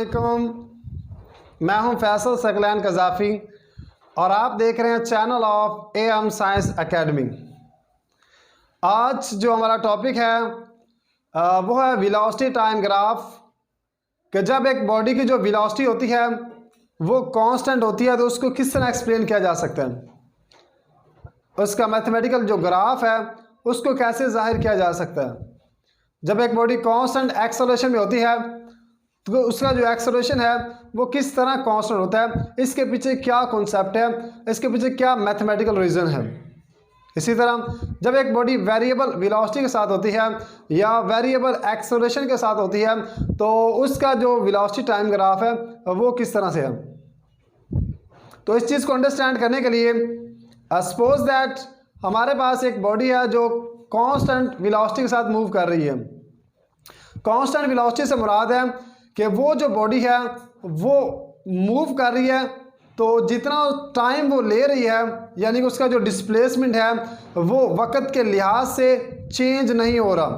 अस्सलामुअलैकुम, मैं हूं फैसल सकलैन कज़ाफ़ी और आप देख रहे हैं channel of AM science academy. आज जो हमारा टॉपिक है वो है वेलोसिटी टाइम ग्राफ। कि जब एक बॉडी की जो वेलोसिटी होती है वो कांस्टेंट होती है तो उसको किस तरह एक्सप्लेन किया जा सकता है, उसका मैथमेटिकल जो ग्राफ है उसको कैसे जाहिर किया जा सकता है। जब एक बॉडी कांस्टेंट एक्सेलरेशन में होती है तो उसका जो एक्सेलरेशन है वो किस तरह कांस्टेंट होता है, इसके पीछे क्या कॉन्सेप्ट है, इसके पीछे क्या मैथमेटिकल रीज़न है। इसी तरह जब एक बॉडी वेरिएबल वेलोसिटी के साथ होती है या वेरिएबल एक्सेलरेशन के साथ होती है तो उसका जो वेलोसिटी टाइम ग्राफ है वो किस तरह से है। तो इस चीज़ को अंडरस्टैंड करने के लिए सपोज दैट हमारे पास एक बॉडी है जो कांस्टेंट वेलोसिटी के साथ मूव कर रही है। कांस्टेंट वेलोसिटी से मुराद है कि वो जो बॉडी है वो मूव कर रही है तो जितना टाइम वो ले रही है यानी कि उसका जो डिस्प्लेसमेंट है वो वक्त के लिहाज से चेंज नहीं हो रहा।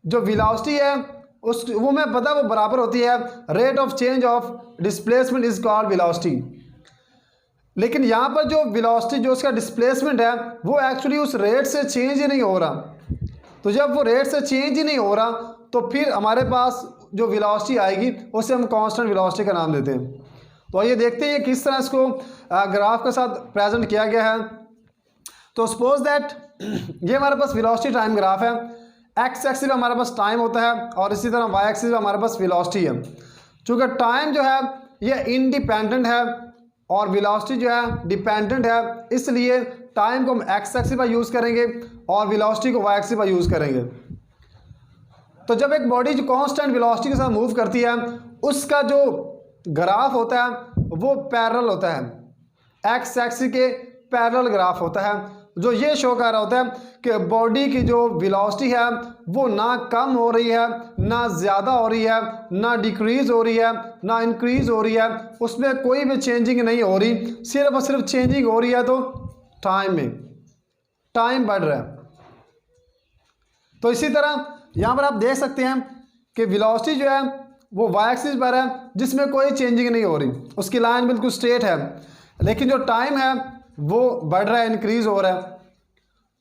जो वेलोसिटी है उस वो मैं पता वो बराबर होती है rate of change of displacement is called velocity. लेकिन यहाँ पर जो वेलोसिटी जो उसका डिस्प्लेसमेंट है वो एक्चुअली उस रेट से चेंज ही नहीं हो रहा। तो जब वो रेट से चेंज ही नहीं हो रहा तो फिर हमारे पास जो वेलोसिटी आएगी उसे हम कांस्टेंट वेलोसिटी का नाम देते हैं। तो आइए देखते हैं किस तरह इसको ग्राफ के साथ प्रेजेंट किया गया है। तो सपोज दैट ये हमारे पास वेलोसिटी टाइम ग्राफ है। एक्स एक्सिस पे हमारे पास टाइम होता है और इसी तरह वाई एक्सिस पे हमारे पास वेलोसिटी है। चूँकि टाइम जो है ये इंडिपेंडेंट है और वेलोसिटी जो है डिपेंडेंट है, इसलिए टाइम को हम एक्स एक्सिस पर यूज़ करेंगे और वेलोसिटी को वाई एक्सिस पर यूज़ करेंगे। तो जब एक बॉडी जो कांस्टेंट वेलोसिटी के साथ मूव करती है उसका जो ग्राफ होता है वो पैरेलल होता है, एक्स एक्सिस के पैरेलल ग्राफ होता है जो ये शो कर रहा होता है कि बॉडी की जो वेलोसिटी है वो ना कम हो रही है ना ज़्यादा हो रही है ना डिक्रीज़ हो रही है ना इंक्रीज़ हो रही है, उसमें कोई भी चेंजिंग नहीं हो रही, सिर्फ और सिर्फ चेंजिंग हो रही है तो टाइम में, टाइम बढ़ रहा है। तो इसी तरह यहाँ पर आप देख सकते हैं कि वेलोसिटी जो है वो वाई एक्सिस पर है जिसमें कोई चेंजिंग नहीं हो रही, उसकी लाइन बिल्कुल स्ट्रेट है, लेकिन जो टाइम है वो बढ़ रहा है, इंक्रीज हो रहा है।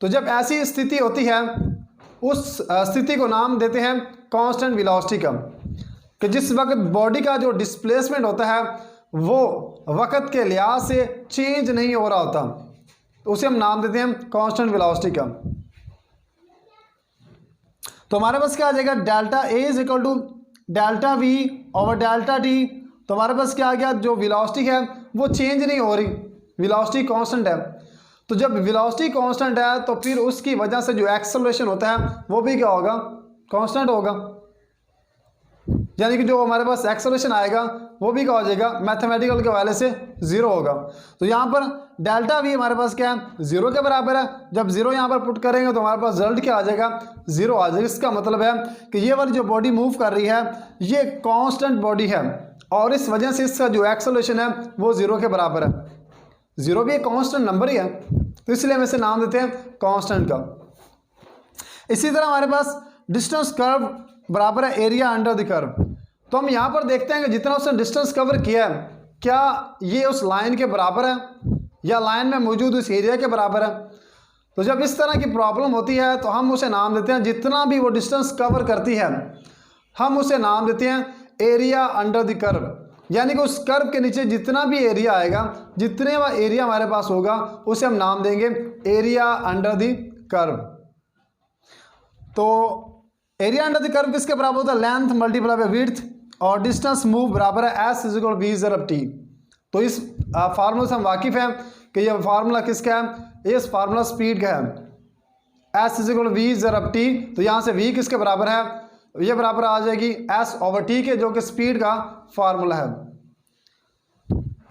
तो जब ऐसी स्थिति होती है उस स्थिति को नाम देते हैं कांस्टेंट वेलोसिटी का, कि जिस वक्त बॉडी का जो डिस्प्लेसमेंट होता है वो वक्त के लिहाज से चेंज नहीं हो रहा होता, तो उसे हम नाम देते हैं कांस्टेंट वेलोसिटी का। तो हमारे पास क्या आ जाएगा, delta A is equal to delta V over delta T. तो हमारे पास क्या आ गया, जो वेलोसिटी है वो चेंज नहीं हो रही, वेलोसिटी कांस्टेंट है। तो जब वेलोसिटी कांस्टेंट है तो फिर उसकी वजह से जो एक्सेलरेशन होता है वो भी क्या होगा, कांस्टेंट होगा। यानी कि जो हमारे पास एक्सेलरेशन आएगा वो भी क्या हो जाएगा, मैथमेटिकल के वाले से ज़ीरो होगा। तो यहाँ पर डेल्टा वी हमारे पास क्या है, ज़ीरो के बराबर है। जब ज़ीरो यहाँ पर पुट करेंगे तो हमारे पास रिजल्ट क्या आ जाएगा, ज़ीरो आ जाएगा। इसका मतलब है कि ये वाली जो बॉडी मूव कर रही है ये कांस्टेंट बॉडी है और इस वजह से इसका जो एक्सेलरेशन है वो ज़ीरो के बराबर है। ज़ीरो भी एक कांस्टेंट नंबर ही है तो इसलिए हम इसे नाम देते हैं कांस्टेंट का। इसी तरह हमारे पास डिस्टेंस कर्व बराबर है एरिया अंडर द कर्व। तो हम यहाँ पर देखते हैं कि जितना उसने डिस्टेंस कवर किया है क्या ये उस लाइन के बराबर है या लाइन में मौजूद उस एरिया के बराबर है। तो जब इस तरह की प्रॉब्लम होती है तो हम उसे नाम देते हैं, जितना भी वो डिस्टेंस कवर करती है हम उसे नाम देते हैं एरिया अंडर द कर्व। यानी कि उस कर्व के नीचे जितना भी एरिया आएगा, जितने वह एरिया हमारे पास होगा उसे हम नाम देंगे एरिया अंडर द कर्व। तो एरिया अंडर द कर्व किसके बराबर होता है, लेंथ मल्टीप्लाई बाय विड्थ और डिस्टेंस मूव बराबर है एस इज इक्वल वी ज़रब टी। तो इस फार्मूला से हम वाकिफ़ हैं कि यह फार्मूला किसका है, इस फार्मूला स्पीड का है, एस इज इक्वल वी ज़रब टी। तो यहाँ से वी किसके बराबर है, ये बराबर आ जाएगी एस ओवर टी के, जो कि स्पीड का फार्मूला है।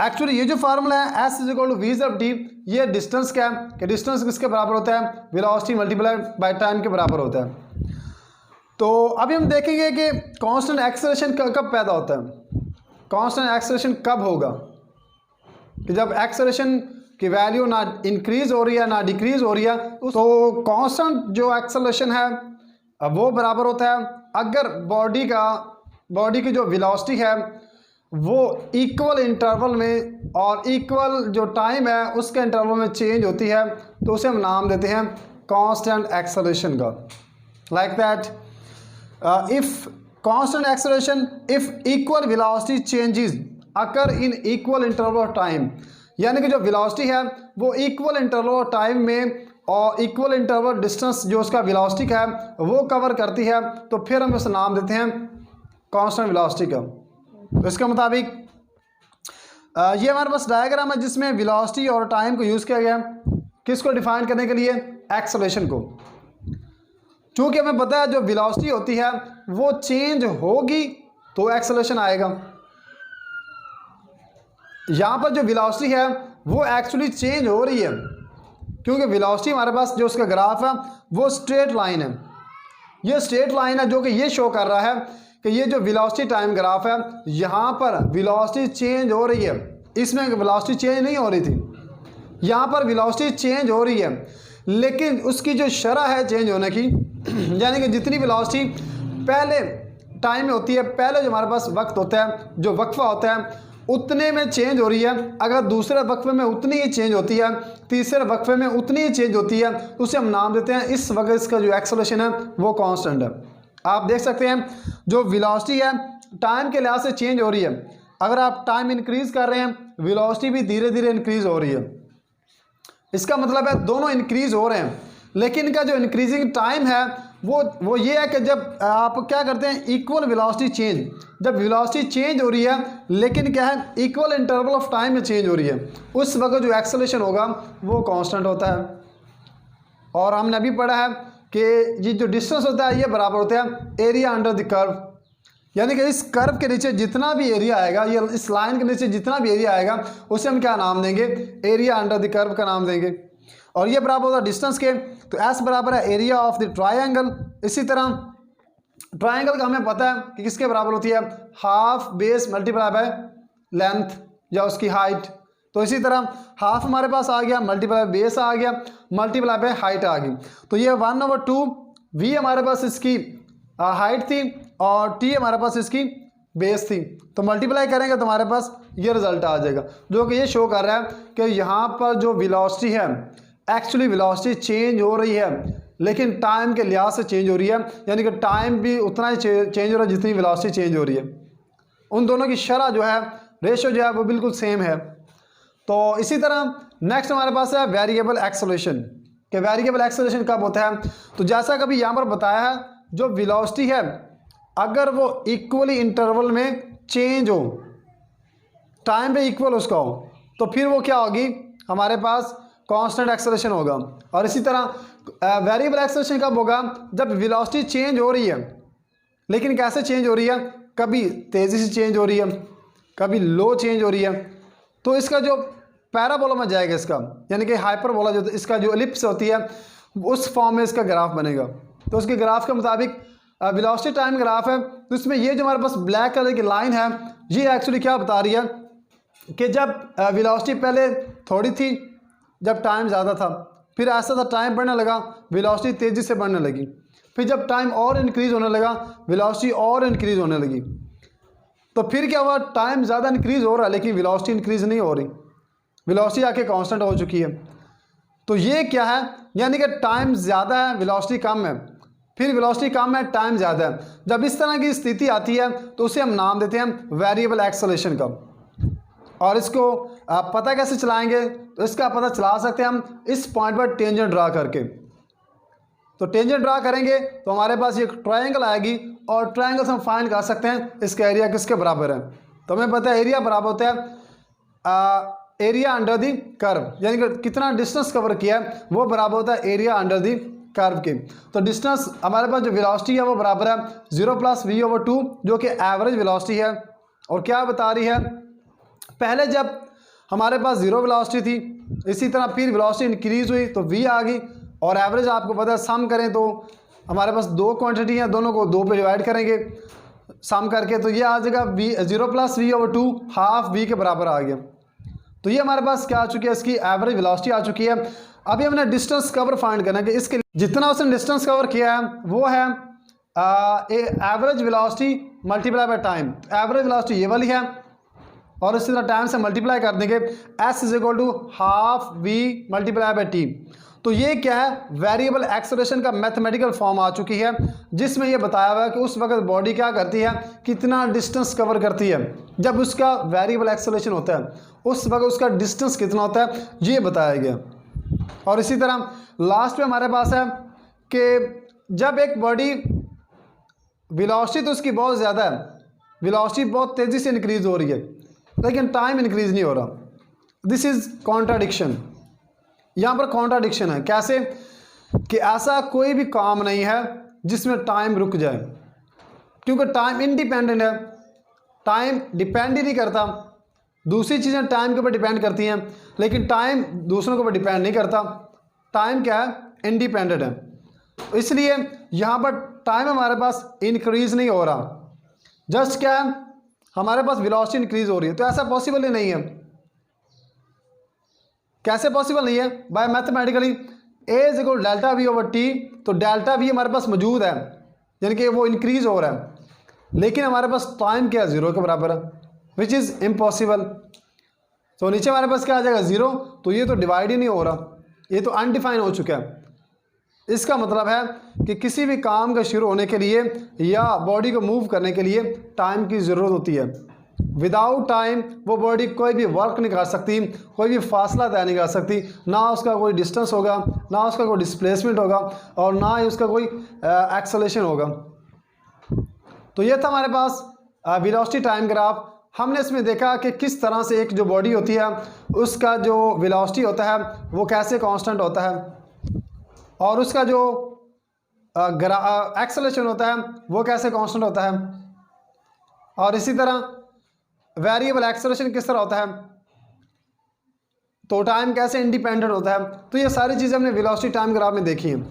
एक्चुअली ये जो फार्मूला है S is equal to V ज़रब टी, ये डिस्टेंस का है कि डिस्टेंस किसके बराबर होता है, वेलोसिटी मल्टीप्लाई बाय टाइम के बराबर होता है। तो अभी हम देखेंगे कि कांस्टेंट एक्सेलरेशन कब पैदा होता है, कांस्टेंट एक्सेलरेशन कब होगा, कि जब एक्सेलरेशन की वैल्यू ना इंक्रीज हो रही है ना डिक्रीज हो रही है। तो कांस्टेंट जो एक्सेलरेशन है वो बराबर होता है अगर बॉडी का बॉडी की जो वेलोसिटी है वो इक्वल इंटरवल में और इक्वल जो टाइम है उसके इंटरवल में चेंज होती है, तो उसे हम नाम देते हैं कांस्टेंट एक्सेलरेशन का। Like that if constant acceleration if equal velocity changes occur in equal interval of time, यानी कि जो वेलोसिटी है वो इक्वल इंटरवल ऑफ टाइम में और इक्वल इंटरवल डिस्टेंस जो उसका वेलोसिटी है वो कवर करती है, तो फिर हम उसे नाम देते हैं कांस्टेंट वेलोसिटी का। तो इसके मुताबिक ये हमारे पास डायग्राम है जिसमें वेलोसिटी और टाइम को यूज़ किया गया किसको डिफाइन करने के लिए, एक्सेलरेशन को। चूँकि हमें पता है जो वेलोसिटी होती है वो चेंज होगी तो एक्सेलरेशन आएगा। यहाँ पर जो वेलोसिटी है वो एक्चुअली चेंज हो रही है, क्योंकि वेलोसिटी हमारे पास जो उसका ग्राफ है वो स्ट्रेट लाइन है। ये स्ट्रेट लाइन है जो कि ये शो कर रहा है कि ये जो वेलोसिटी टाइम ग्राफ है यहाँ पर वेलोसिटी चेंज हो रही है, इसमें वेलोसिटी चेंज नहीं हो रही थी, यहाँ पर वेलोसिटी चेंज हो रही है, लेकिन उसकी जो शरह है चेंज होने की यानी कि जितनी वेलोसिटी पहले टाइम में होती है, पहले जो हमारे पास वक्त होता है, जो वक्फा होता है उतने में चेंज हो रही है, अगर दूसरे वक्फे में उतनी ही चेंज होती है, तीसरे वक्फे में उतनी ही चेंज होती है, उसे हम नाम देते हैं इस वक्त इसका जो एक्सेलरेशन है वो कांस्टेंट है। आप देख सकते हैं जो वेलोसिटी है टाइम के लिहाज से चेंज हो रही है, अगर आप टाइम इंक्रीज़ कर रहे हैं वेलोसिटी भी धीरे धीरे इंक्रीज़ हो रही है। इसका मतलब है दोनों इंक्रीज़ हो रहे हैं, लेकिन इनका जो इंक्रीजिंग टाइम है वो ये है कि जब आप क्या करते हैं इक्वल वेलोसिटी चेंज, जब वेलोसिटी चेंज हो रही है लेकिन क्या है इक्वल इंटरवल ऑफ टाइम में चेंज हो रही है, उस वक्त जो एक्सेलरेशन होगा वो कांस्टेंट होता है। और हमने अभी पढ़ा है कि ये जो डिस्टेंस होता है ये बराबर होता है एरिया अंडर द कर्व, यानी कि इस कर्व के नीचे जितना भी एरिया आएगा, ये इस लाइन के नीचे जितना भी एरिया आएगा उसे हम क्या नाम देंगे, एरिया अंडर द कर्व का नाम देंगे। और ये बराबर होता है डिस्टेंस के, तो एस बराबर है एरिया ऑफ द ट्रायंगल। इसी तरह ट्रायंगल का हमें पता है कि किसके बराबर होती है, half base multiply by length या उसकी हाइट। तो इसी तरह हाफ हमारे पास आ गया, मल्टीप्लाई बेस आ गया, मल्टीप्लाई बाय हाइट आ गई। तो ये 1/2 वी हमारे पास इसकी हाइट थी और टी हमारे पास इसकी बेस थी, तो मल्टीप्लाई करेंगे तो हमारे पास ये रिजल्ट आ जाएगा, जो कि ये शो कर रहा है कि यहाँ पर जो वेलोसिटी है एक्चुअली वेलोसिटी चेंज हो रही है, लेकिन टाइम के लिहाज से चेंज हो रही है, यानी कि टाइम भी उतना ही चेंज हो रहा है जितनी वेलोसिटी चेंज हो रही है। उन दोनों की शरह जो है, रेशो जो है वो बिल्कुल सेम है। तो इसी तरह नेक्स्ट हमारे पास है वेरिएबल एक्सेलरेशन, कि वेरिएबल एक्सेलरेशन कब होता है। तो जैसा कभी यहाँ पर बताया है, जो वेलोसिटी है अगर वो इक्वली इंटरवल में चेंज हो, टाइम पे इक्वल उसका हो, तो फिर वो क्या होगी, हमारे पास कांस्टेंट एक्सेलरेशन होगा। और इसी तरह वेरिएबल एक्सेलरेशन कब होगा, जब वेलोसिटी चेंज हो रही है, लेकिन कैसे चेंज हो रही है, कभी तेज़ी से चेंज हो रही है, कभी लो चेंज हो रही है, तो इसका जो पैराबोला में जाएगा इसका, यानी कि हाइपरबोला जो इसका जो एलिप्स होती है उस फॉर्म में इसका ग्राफ बनेगा। तो उसके ग्राफ के मुताबिक वेलोसिटी टाइम ग्राफ है, तो इसमें ये जो हमारे पास ब्लैक कलर की लाइन है ये एक्चुअली क्या बता रही है कि जब वेलोसिटी पहले थोड़ी थी, जब टाइम ज़्यादा था, फिर ऐसा था टाइम बढ़ने लगा, वेलोसिटी तेज़ी से बढ़ने लगी, फिर जब टाइम और इंक्रीज़ होने लगा वेलोसिटी और इंक्रीज़ होने लगी। तो फिर क्या हुआ, टाइम ज़्यादा इंक्रीज़ हो रहा है लेकिन वेलोसिटी इंक्रीज़ नहीं हो रही, वेलोसिटी आके कांस्टेंट हो चुकी है। तो ये क्या है, यानी कि टाइम ज़्यादा है वेलोसिटी कम है, फिर वेलोसिटी कम है टाइम ज़्यादा है। जब इस तरह की स्थिति आती है तो उसे हम नाम देते हैं वेरिएबल एक्सेलरेशन का। और इसको आप पता कैसे चलाएंगे, तो इसका पता चला सकते हैं हम इस पॉइंट पर टेंजेंट ड्रा करके। तो टेंजेंट ड्रा करेंगे तो हमारे पास ये ट्रायंगल आएगी और ट्रायंगल से हम फाइंड कर सकते हैं इसका एरिया किसके बराबर है। तो हमें पता है एरिया बराबर होता है एरिया अंडर दी कर्व, यानी कि कितना डिस्टेंस कवर किया है वो बराबर होता है एरिया अंडर दी कर्व के। तो डिस्टेंस हमारे पास जो वेलोसिटी है वो बराबर है 0 + v/2, जो कि एवरेज वेलोसिटी है। और क्या बता रही है, पहले जब हमारे पास 0 वेलोसिटी थी, इसी तरह फिर वेलोसिटी इंक्रीज़ हुई तो v आ गई, और एवरेज आपको पता है सम करें तो हमारे पास दो क्वांटिटी हैं, दोनों को 2 पे डिवाइड करेंगे सम करके, तो ये आ जाएगा 0 + v/2 हाफ v के बराबर आ गया। तो ये हमारे पास क्या आ चुकी है, इसकी एवरेज वेलोसिटी आ चुकी है। अभी हमने डिस्टेंस कवर फाइंड करना है कि इसके जितना उसने डिस्टेंस कवर किया है वो है average velocity multiply by time, average velocity ये वाली है और इसी तरह टाइम से मल्टीप्लाई कर देंगे, s is equal to half v multiply by t। तो ये क्या है, वेरिएबल एक्सेलरेशन का मैथमेटिकल फॉर्म आ चुकी है जिसमें ये बताया हुआ है कि उस वक्त बॉडी क्या करती है, कितना डिस्टेंस कवर करती है जब उसका वेरिएबल एक्सेलरेशन होता है, उस वक्त उसका डिस्टेंस कितना होता है ये बताया गया। और इसी तरह लास्ट में हमारे पास है कि जब एक बॉडी वेलोसिटी तो उसकी बहुत ज़्यादा है, वेलोसिटी बहुत तेज़ी से इंक्रीज हो रही है लेकिन टाइम इंक्रीज नहीं हो रहा, दिस इज़ कॉन्ट्राडिक्शन। यहाँ पर कॉन्ट्राडिक्शन है, कैसे कि ऐसा कोई भी काम नहीं है जिसमें टाइम रुक जाए, क्योंकि टाइम इंडिपेंडेंट है, टाइम डिपेंड ही नहीं करता। दूसरी चीज़ें टाइम के ऊपर डिपेंड करती हैं लेकिन टाइम दूसरों के ऊपर डिपेंड नहीं करता, टाइम क्या है, इंडिपेंडेंट है। इसलिए यहाँ पर टाइम हमारे पास इंक्रीज नहीं हो रहा, जस्ट क्या है, हमारे पास वेलोसिटी इंक्रीज हो रही है। तो ऐसा पॉसिबल ही नहीं है। कैसे पॉसिबल नहीं है, by mathematically A is equal delta V over T, तो डेल्टा वी हमारे पास मौजूद है यानी कि वो इंक्रीज हो रहा है, लेकिन हमारे पास टाइम क्या है, जीरो के बराबर है, विच इज़ इम्पॉसिबल। तो नीचे हमारे पास क्या आ जाएगा, जीरो, तो ये तो डिवाइड ही नहीं हो रहा, ये तो अनडिफाइन हो चुका है। इसका मतलब है कि किसी भी काम का शुरू होने के लिए या बॉडी को मूव करने के लिए टाइम की ज़रूरत होती है। विदाउट टाइम वो बॉडी कोई भी वर्क नहीं कर सकती, कोई भी फासला तय नहीं कर सकती, ना उसका कोई डिस्टेंस होगा, ना उसका कोई डिस्प्लेसमेंट होगा और ना ही उसका कोई एक्सेलरेशन होगा। तो ये था हमारे पास वेलोसिटी टाइम ग्राफ। हमने इसमें देखा कि किस तरह से एक जो बॉडी होती है उसका जो वेलोसिटी होता है वो कैसे कांस्टेंट होता है और उसका जो एक्सेलरेशन होता है वो कैसे कांस्टेंट होता है, और इसी तरह वेरिएबल एक्सेलरेशन किस तरह होता है, तो टाइम कैसे इंडिपेंडेंट होता है। तो ये सारी चीज़ें हमने वेलोसिटी टाइम ग्राफ में देखी हैं।